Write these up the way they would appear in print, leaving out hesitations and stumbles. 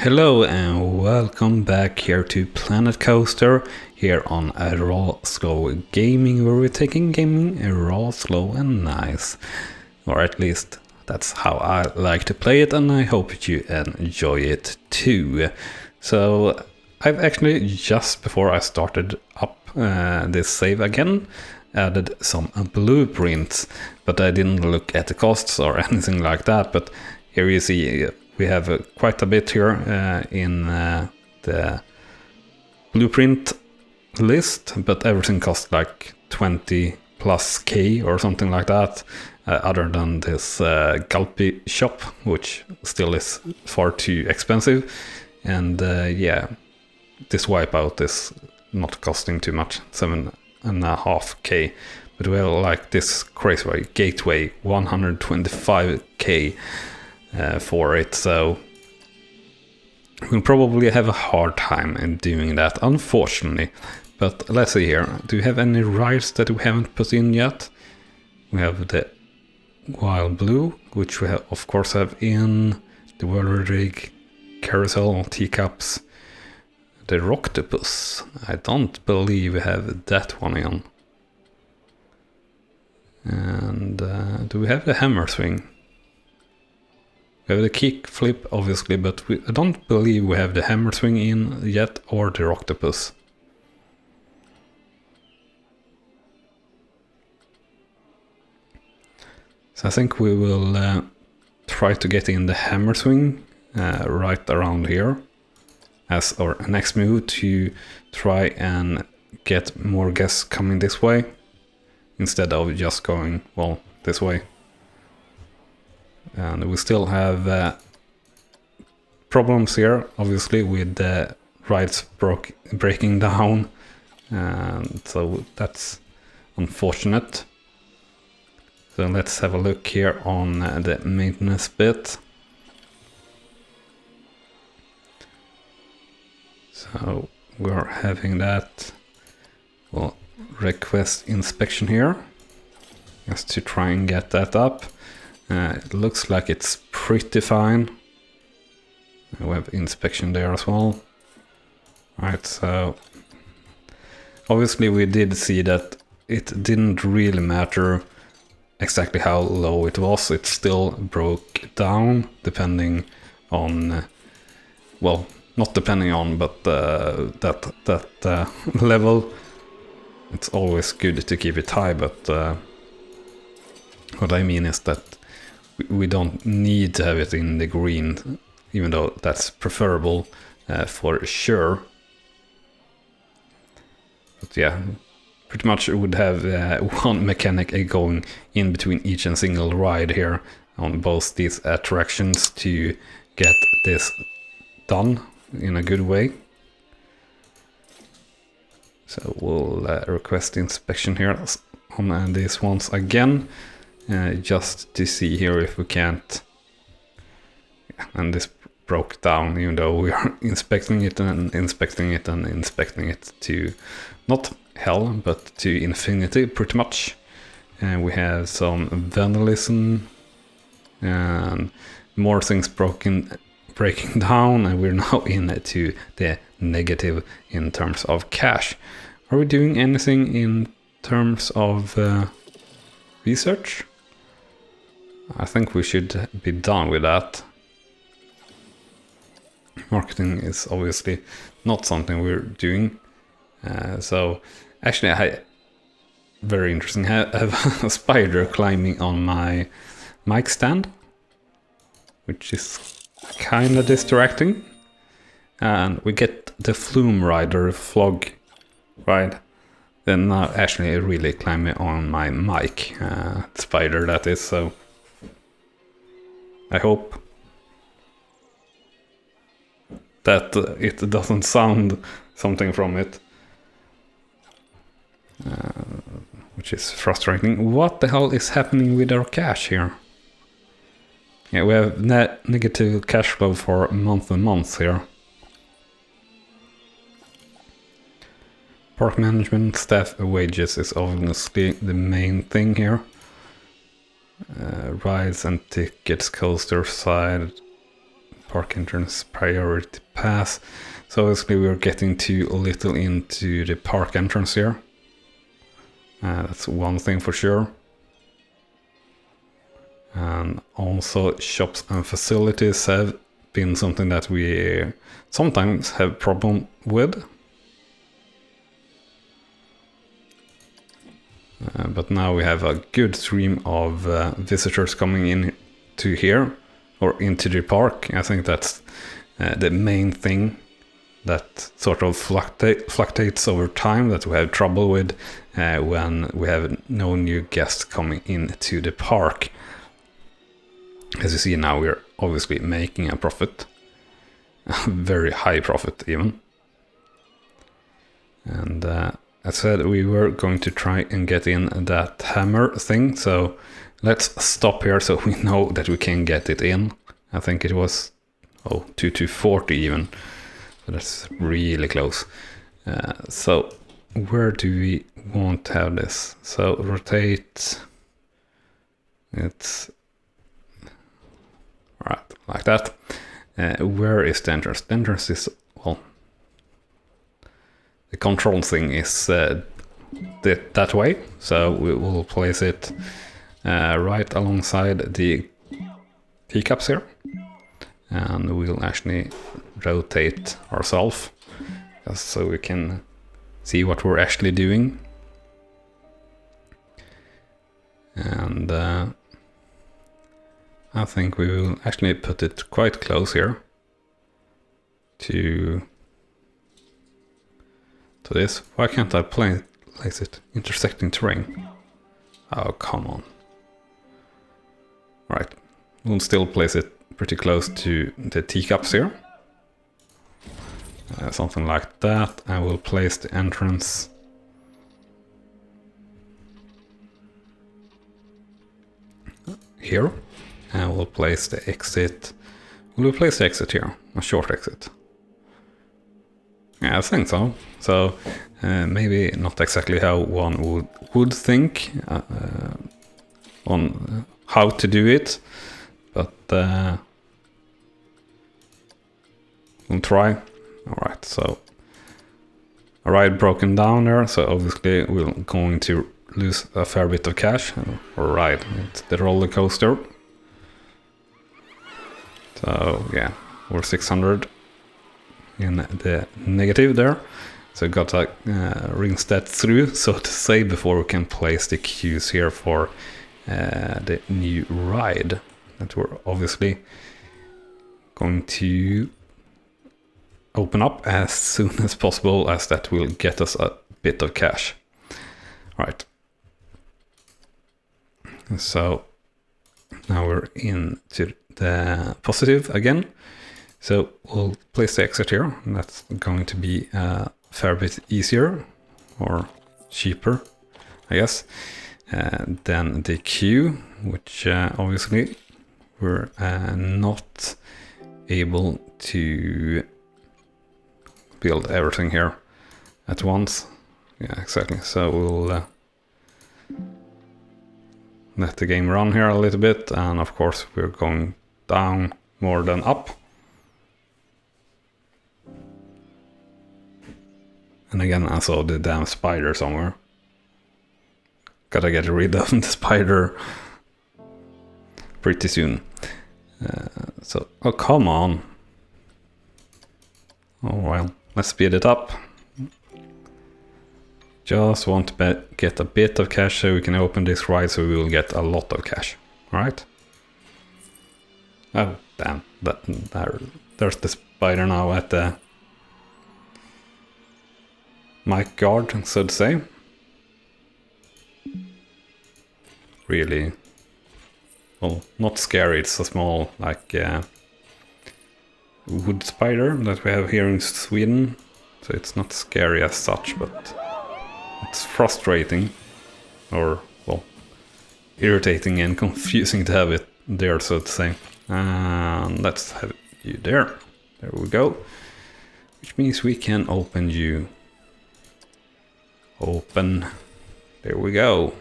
Hello and welcome back here to Planet Coaster here on Rawslowgaming, where we're taking gaming raw, slow and nice. Or at least that's how I like to play it, and I hope you enjoy it too. So I've actually, just before I started up this save again, added some blueprints, but I didn't look at the costs or anything like that. But here you see we have quite a bit here in the blueprint list, but everything costs like 20 plus K or something like that, other than this Gulpy shop, which still is far too expensive. And yeah, this wipeout is not costing too much, 7.5K. But we have like this crazy gateway, 125K. For it, so we'll probably have a hard time in doing that, unfortunately. But let's see here, do we have any rides that we haven't put in yet? We have the Wild Blue, which we have, of course have in, the Whirler Rig, Carousel, Teacups, the Rocktopus. I don't believe we have that one in. And do we have the Hammer Swing? We have the kick flip, obviously, but I don't believe we have the hammer swing in yet, or the octopus. So I think we will try to get in the hammer swing right around here as our next move, to try and get more guests coming this way instead of just going, well, this way. And we still have problems here, obviously, with the rides breaking down, and so that's unfortunate. So let's have a look here on the maintenance bit. So we're having that. We'll request inspection here, just to try and get that up. It looks like it's pretty fine. We have inspection there as well. Right, so obviously we did see that it didn't really matter exactly how low it was. It still broke down depending on, well, not depending on, but that level. It's always good to keep it high, but what I mean is that we don't need to have it in the green, even though that's preferable for sure. But yeah, pretty much we would have one mechanic going in between each and single ride here on both these attractions to get this done in a good way. So we'll request inspection here on these ones again. Just to see here if we can't, and this broke down, even though we are inspecting it and inspecting it and inspecting it to not hell but to infinity pretty much. And we have some vandalism and more things breaking down, and we're now into the negative in terms of cash. Are we doing anything in terms of research? I think we should be done with that. Marketing is obviously not something we're doing. So actually, very interesting. I have a spider climbing on my mic stand, which is kind of distracting. And we get the Flume Rider Flog ride. Then now actually really climbing on my mic, spider that is. So I hope that it doesn't sound something from it, which is frustrating. What the hell is happening with our cash here? Yeah, we have negative cash flow for months and months here. Park management, staff wages is obviously the main thing here. Rides and tickets, coaster side, park entrance priority pass. So obviously we're getting too little into the park entrance here. That's one thing for sure. And also shops and facilities have been something that we sometimes have problem with. But now we have a good stream of visitors coming in to here, or into the park. I think that's the main thing that sort of fluctuates over time, that we have trouble with when we have no new guests coming into the park. As you see now, we're obviously making a profit, a very high profit even. And I said we were going to try and get in that hammer thing, so let's stop here so we know that we can get it in. I think it was 240 even, so that's really close. So where do we want to have this? So rotate, it's right like that. Where is the entrance? The entrance is, well, the control thing is that way, so we will place it right alongside the teacups here, and we'll actually rotate ourselves just so we can see what we're actually doing. And I think we will actually put it quite close here to this. Why can't I place it intersecting terrain? Oh, come on. Right, we'll still place it pretty close to the teacups here. Something like that. I will place the entrance here. And we'll place the exit. Will we place the exit here? A short exit? Yeah, I think so. So maybe not exactly how one would think on how to do it, but we'll try. All right, so a ride broken down there, so obviously we're going to lose a fair bit of cash. Or ride, it's the roller coaster. So yeah, we're 600 in the negative there. So got to rinse that through, so to say, before we can place the queues here for the new ride that we're obviously going to open up as soon as possible, as that will get us a bit of cash. Right. So now we're into the positive again. So we'll place the exit here, and that's going to be a fair bit easier or cheaper, I guess, than the queue, which obviously we're not able to build everything here at once. Yeah, exactly. So we'll let the game run here a little bit, and of course we're going down more than up. And again, I saw the damn spider somewhere. Gotta get rid of the spider pretty soon. So, oh, come on. Oh well, let's speed it up. Just want to get a bit of cash so we can open this ride, so we will get a lot of cash. Alright? Oh, damn. There's the spider now at the mic guard, so to say. Really, well, not scary. It's a small, like, wood spider that we have here in Sweden. So it's not scary as such, but it's frustrating, or, well, irritating and confusing to have it there, so to say. And let's have you there. There we go. Which means we can open you. Open. There we go.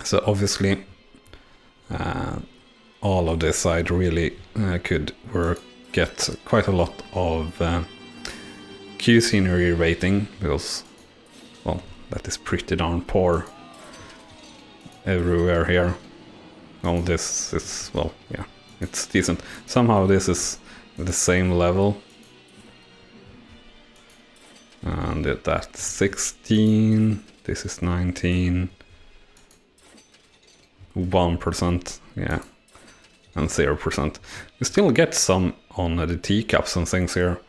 So obviously, all of this side really could get quite a lot of queue scenery rating, because, well, that is pretty darn poor everywhere here. All this is, well, yeah, it's decent. Somehow this is the same level. And that's 16, this is 19, 1%, yeah, and 0%. We still get some on the teacups and things here.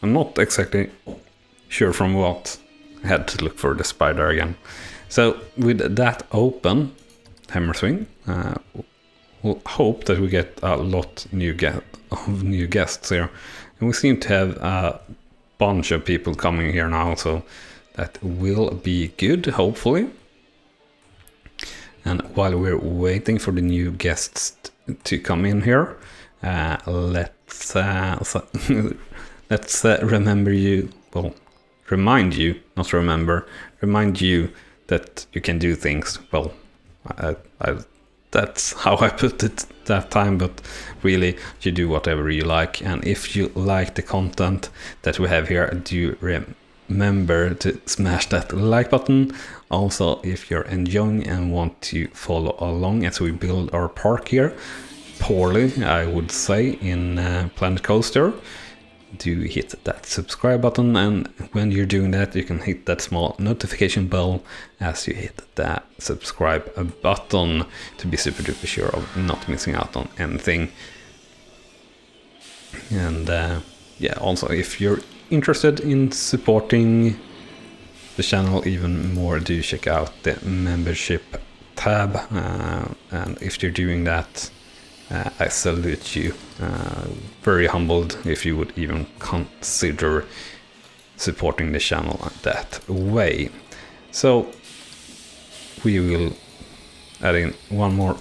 I'm not exactly sure from what. I had to look for the spider again. So with that open, hammer swing, we'll hope that we get a lot of new guests here. And we seem to have a bunch of people coming here now, so that will be good, hopefully. And while we're waiting for the new guests to come in here, let's remind you that you can do things. Well, that's how I put it that time, but really you do whatever you like. And if you like the content that we have here, do remember to smash that like button. Also, if you're enjoying and want to follow along as we build our park here, poorly I would say, in Planet Coaster, do hit that subscribe button, and when you're doing that you can hit that small notification bell as you hit that subscribe button to be super duper sure of not missing out on anything. And yeah, also if you're interested in supporting the channel even more, do check out the membership tab, and if you're doing that, I salute you. Very humbled if you would even consider supporting the channel that way. So we will add in one more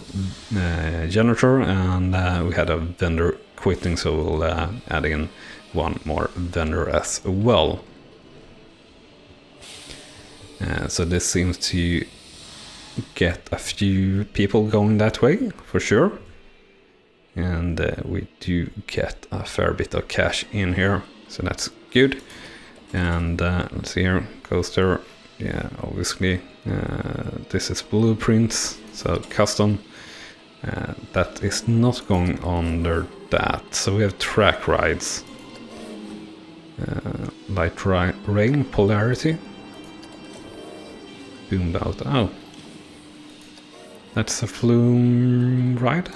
janitor, and we had a vendor quitting, so we'll add in one more vendor as well. So this seems to get a few people going that way for sure. And we do get a fair bit of cash in here, so that's good. And let's see here, coaster, yeah, obviously this is blueprints, so custom. That is not going under that. So we have track rides, light rain polarity, boomed out. Oh, that's a flume ride.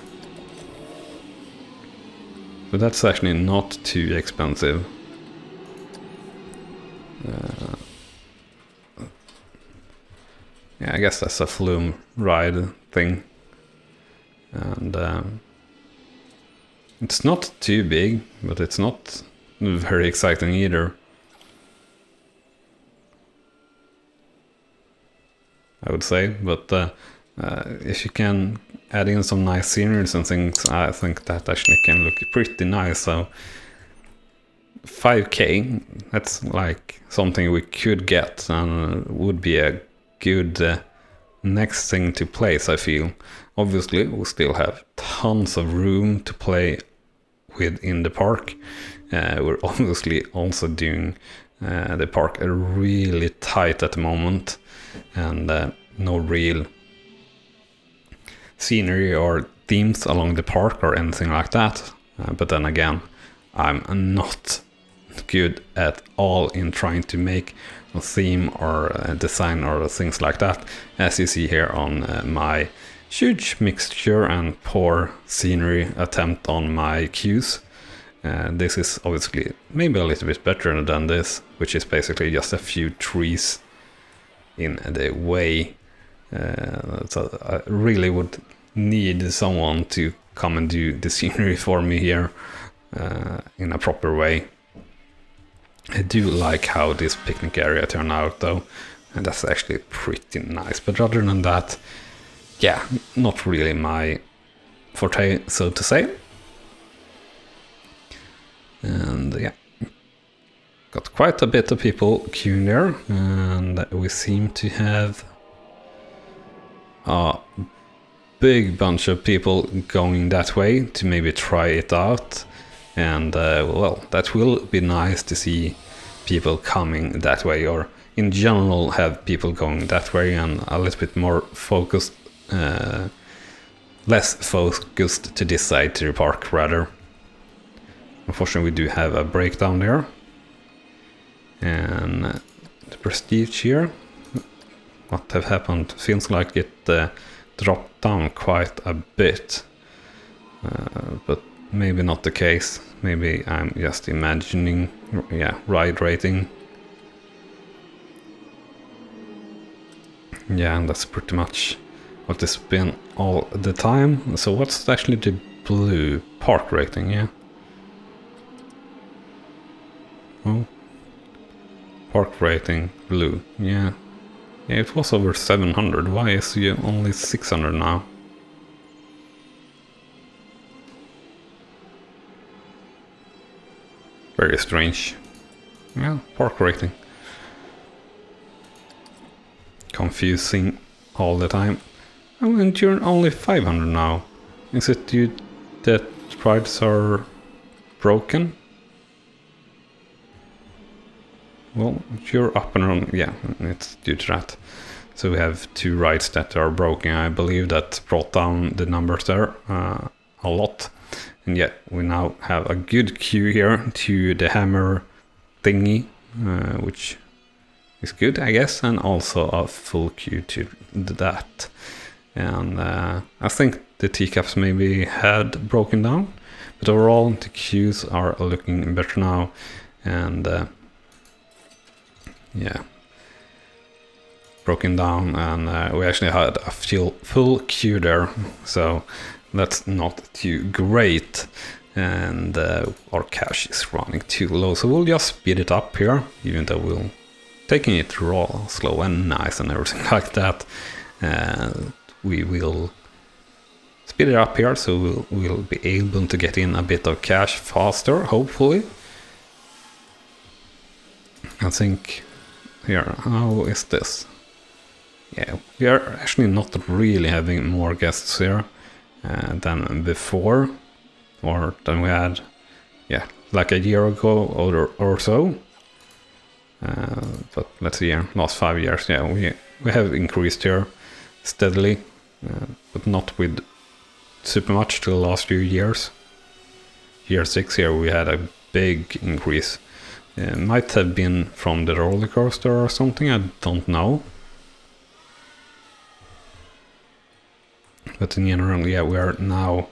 But that's actually not too expensive. Yeah, I guess that's a flume ride thing. And it's not too big, but it's not very exciting either. I would say, but if you can add in some nice sceneries and things, I think that actually can look pretty nice. So 5k, that's like something we could get and would be a good next thing to place, I feel. Obviously we still have tons of room to play with in the park. We're obviously also doing the park really tight at the moment, and no real scenery or themes along the park or anything like that. But then again, I'm not good at all in trying to make a theme or a design or things like that, as you see here on my huge mixture and poor scenery attempt on my queues. This is obviously maybe a little bit better than this, which is basically just a few trees in the way. So I really would need someone to come and do the scenery for me here in a proper way. I do like how this picnic area turned out though, and that's actually pretty nice. But other than that, yeah, not really my forte, so to say. And yeah, got quite a bit of people queuing there, and we seem to have a big bunch of people going that way to maybe try it out. And well, that will be nice to see people coming that way, or in general have people going that way and a little bit more focused, less focused to this side to the park rather. Unfortunately, we do have a breakdown there. And the prestige here, what have happened? Feels like it dropped down quite a bit, but maybe not the case. Maybe I'm just imagining. Yeah, ride rating. Yeah, and that's pretty much what it's been all the time. So what's actually the blue park rating? Yeah. Oh. Park rating blue. Yeah. Yeah, it was over 700. Why is it only 600 now? Very strange. Yeah, park rating. Confusing all the time. Oh, and you're only 500 now. Is it due that rides are broken? Well, you're up and running. Yeah, it's due to that. So we have 2 rides that are broken. I believe that brought down the numbers there a lot. And yeah, we now have a good queue here to the hammer thingy, which is good, I guess, and also a full queue to that. And I think the teacups maybe had broken down, but overall the queues are looking better now. And yeah, broken down, and we actually had a full queue there, so that's not too great. And our cash is running too low, so we'll just speed it up here, even though we'll taking it raw, slow and nice and everything like that. We will speed it up here, so we'll be able to get in a bit of cash faster, hopefully. I think here, how is this? Yeah, we are actually not really having more guests here than before, or than we had, yeah, like a year ago or so. But let's see here, last 5 years, yeah, we have increased here steadily, but not with super much to the last few years. Year 6 here we had a big increase. Might have been from the roller coaster or something, I don't know. But in general, yeah, we are now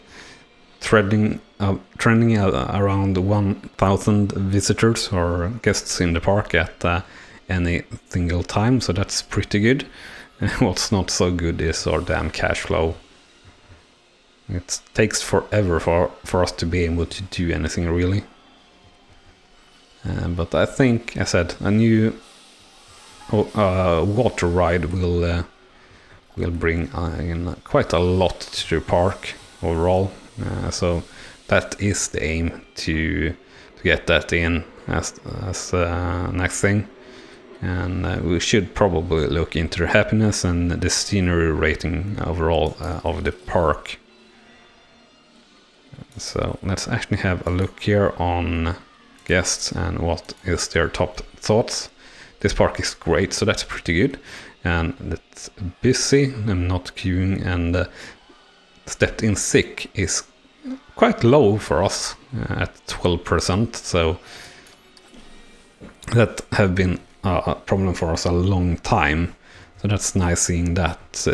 trending around 1,000 visitors or guests in the park at any single time, so that's pretty good. What's not so good is our damn cash flow. It takes forever for us to be able to do anything really. But I think, as I said, a new water ride will bring in quite a lot to the park overall. So that is the aim, to get that in as next thing. And we should probably look into the happiness and the scenery rating overall of the park. So let's actually have a look here on guests and what is their top thoughts. This park is great, so that's pretty good. And it's busy, I'm not queuing, and stepped in sick is quite low for us at 12%. So that have been a problem for us a long time. So that's nice seeing that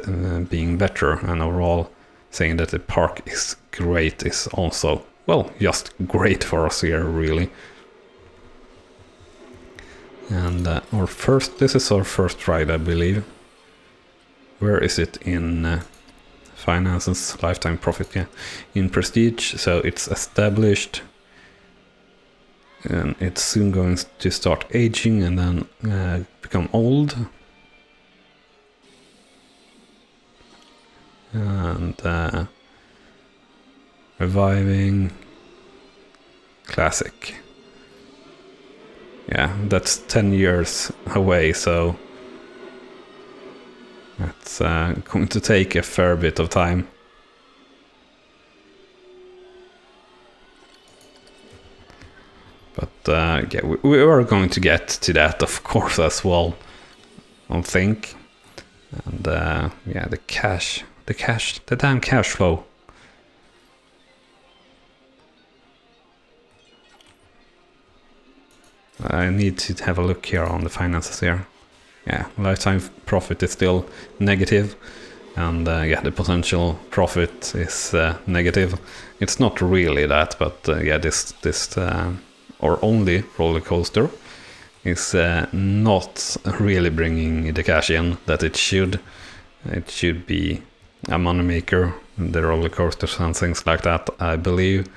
being better, and overall saying that the park is great is also, well, just great for us here really. And this is our first ride, I believe. Where is it in finances, lifetime profit? Yeah, in prestige. So it's established, and it's soon going to start aging and then become old. And reviving, classic. Yeah, that's 10 years away, so that's going to take a fair bit of time. yeah, we are going to get to that, of course, as well, I think. And yeah, the damn cash flow. I need to have a look here on the finances here. Yeah, lifetime profit is still negative, and yeah, the potential profit is negative. It's not really that, but yeah, this or only roller coaster is not really bringing the cash in that it should. It should be a moneymaker, the roller coasters and things like that, I believe.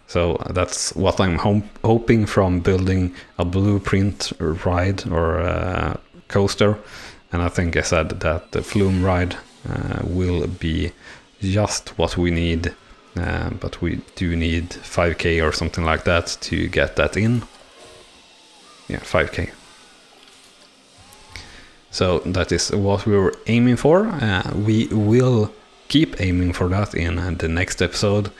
So that's what I'm hoping from building a blueprint ride or coaster. And I think I said that the Flume ride will be just what we need. But we do need 5k or something like that to get that in. Yeah, 5k. So that is what we were aiming for. We will keep aiming for that in the next episode,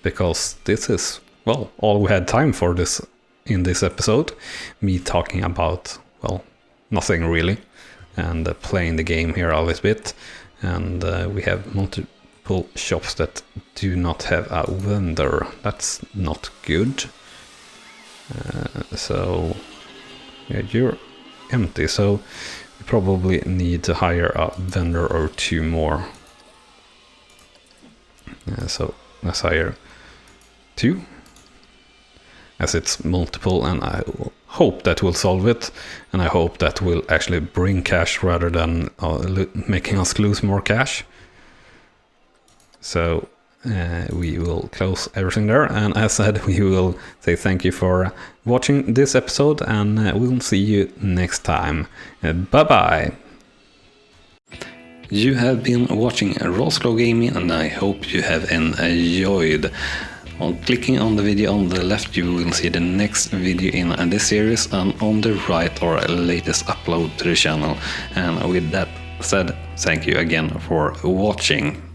because this is, well, all we had time for this in this episode. Me talking about, well, nothing really, and playing the game here a little bit. And we have multiple shops that do not have a vendor. That's not good. So yeah, you're empty, so we probably need to hire a vendor or two more. So let's hire 2, as it's multiple, and I hope that will solve it, and I hope that will actually bring cash rather than making us lose more cash. So we will close everything there, and as said, we will say thank you for watching this episode, and we'll see you next time. Bye bye. You have been watching Rawslowgaming, and I hope you have enjoyed. On clicking on the video on the left, you will see the next video in this series, and on the right, our latest upload to the channel. And with that said, thank you again for watching.